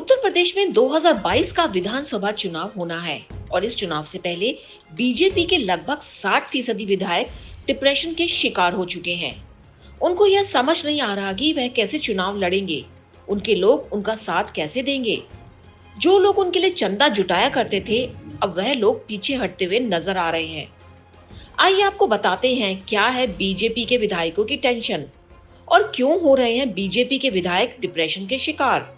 उत्तर प्रदेश में 2022 का विधानसभा चुनाव होना है और इस चुनाव से पहले बीजेपी के लगभग 60% विधायक डिप्रेशन के शिकार हो चुके हैं। उनको यह समझ नहीं आ रहा कि वह कैसे चुनाव लड़ेंगे, उनके लोग उनका साथ कैसे देंगे। जो लोग उनके लिए चंदा जुटाया करते थे, अब वह लोग पीछे हटते हुए नजर आ रहे हैं। आइए आपको बताते हैं क्या है बीजेपी के विधायकों की टेंशन और क्यों हो रहे हैं बीजेपी के विधायक डिप्रेशन के शिकार।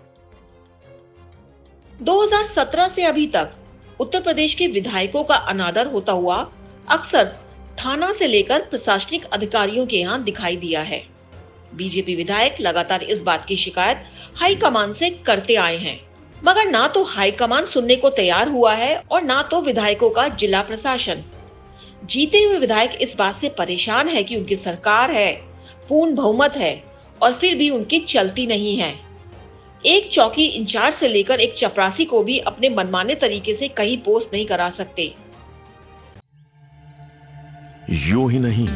2017 से अभी तक उत्तर प्रदेश के विधायकों का अनादर होता हुआ अक्सर थाना से लेकर प्रशासनिक अधिकारियों के यहाँ दिखाई दिया है। बीजेपी विधायक लगातार इस बात की शिकायत हाईकमान से करते आए हैं, मगर ना तो हाईकमान सुनने को तैयार हुआ है और ना तो विधायकों का जिला प्रशासन। जीते हुए विधायक इस बात से परेशान है कि उनकी सरकार है, पूर्ण बहुमत है और फिर भी उनकी चलती नहीं है। एक चौकी इंचार्ज से लेकर एक चपरासी को भी अपने मनमाने तरीके से कहीं पोस्ट नहीं करा सकते। यूं ही नहीं,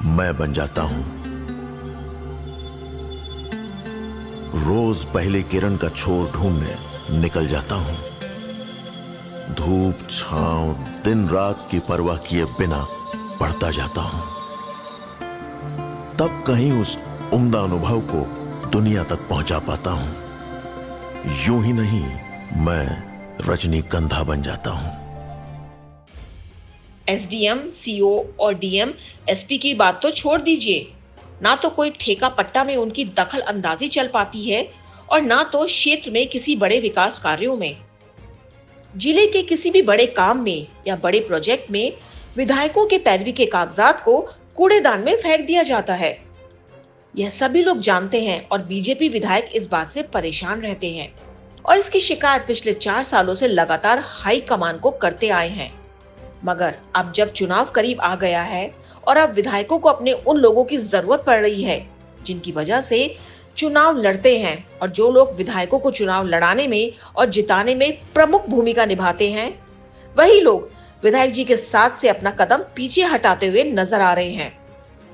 मैं बन जाता हूं। रोज पहले किरण का छोर ढूंढने निकल जाता हूं। धूप छांव दिन रात की परवाह किए बिना पढ़ता जाता हूं। तब कहीं उस उम्दा अनुभव को दुनिया तक पहुंचा पाता हूं। यूं ही नहीं, मैं रजनीगंधा बन जाता हूं। एसडीएम, सीओ और डीएम, एसपी की बात तो छोड़ दीजिए, ना तो कोई ठेका पट्टा में उनकी दखल अंदाजी चल पाती है और ना तो क्षेत्र में किसी बड़े विकास कार्यों में। जिले के किसी भी बड़े काम में या बड़े प्रोजेक्ट में विधायकों के पैरवी के कागजात को कूड़ेदान में फेंक दिया जाता है। यह सभी लोग जानते हैं और बीजेपी विधायक इस बात से परेशान रहते हैं और इसकी शिकायत पिछले 4 सालों से लगातार हाई कमान को करते आए हैं। मगर अब जब चुनाव करीब आ गया है और अब विधायकों को अपने उन लोगों की जरूरत पड़ रही है जिनकी वजह से चुनाव लड़ते हैं, और जो लोग विधायकों को चुनाव लड़ाने में और जिताने में प्रमुख भूमिका निभाते हैं, वही लोग विधायक जी के साथ से अपना कदम पीछे हटाते हुए नजर आ रहे हैं।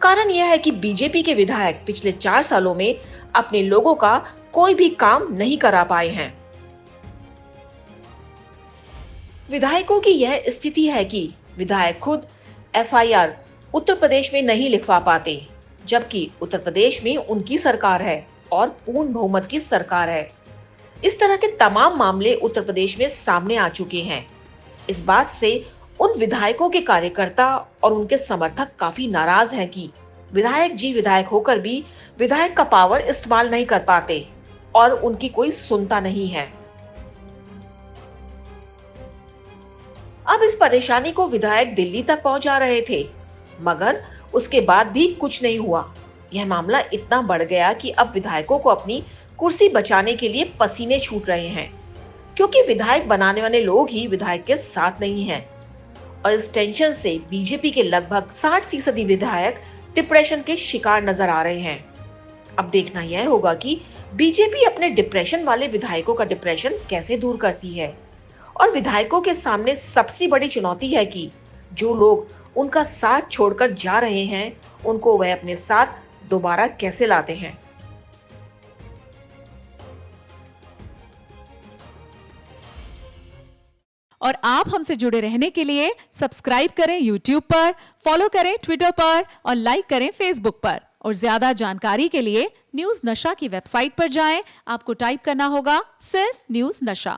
कारण यह है कि बीजेपी के विधायक पिछले 4 सालों में अपने लोगों का कोई भी काम नहीं करा पाए हैं। विधायकों की यह स्थिति है कि विधायक खुद एफआईआर उत्तर प्रदेश में नहीं लिखवा पाते, जबकि उत्तर प्रदेश में उनकी सरकार है और पूर्ण बहुमत की सरकार है। इस तरह के तमाम मामले उत्तर प्रदेश में सामने आ चुके हैं। इस बात से उन विधायकों के कार्यकर्ता और उनके समर्थक काफी नाराज हैं कि विधायक जी विधायक होकर भी विधायक का पावर इस्तेमाल नहीं कर पाते और उनकी कोई सुनता नहीं है। अब इस परेशानी को विधायक दिल्ली तक पहुंचा रहे थे, मगर उसके बाद भी कुछ नहीं हुआ। यह मामला इतना बढ़ गया कि अब विधायकों को अपनी कुर्सी बचाने के लिए पसीने छूट रहे हैं, क्योंकि विधायक बनाने वाले लोग ही विधायक के साथ नहीं हैं। और इस टेंशन से बीजेपी के लगभग 60% विधायक डिप्रेशन के शिकार नजर आ रहे हैं। अब देखना यह होगा कि बीजेपी अपने डिप्रेशन वाले विधायकों का डिप्रेशन कैसे दूर करती है। और विधायकों के सामने सबसे बड़ी चुनौती है कि जो लोग उनका साथ छोड़कर जा रहे हैं, उनको वह अपने साथ दोबारा कैसे लाते हैं। और आप हमसे जुड़े रहने के लिए सब्सक्राइब करें YouTube पर, फॉलो करें Twitter पर और लाइक करें Facebook पर। और ज्यादा जानकारी के लिए न्यूज़ नशा की वेबसाइट पर जाएं। आपको टाइप करना होगा सिर्फ न्यूज़ नशा।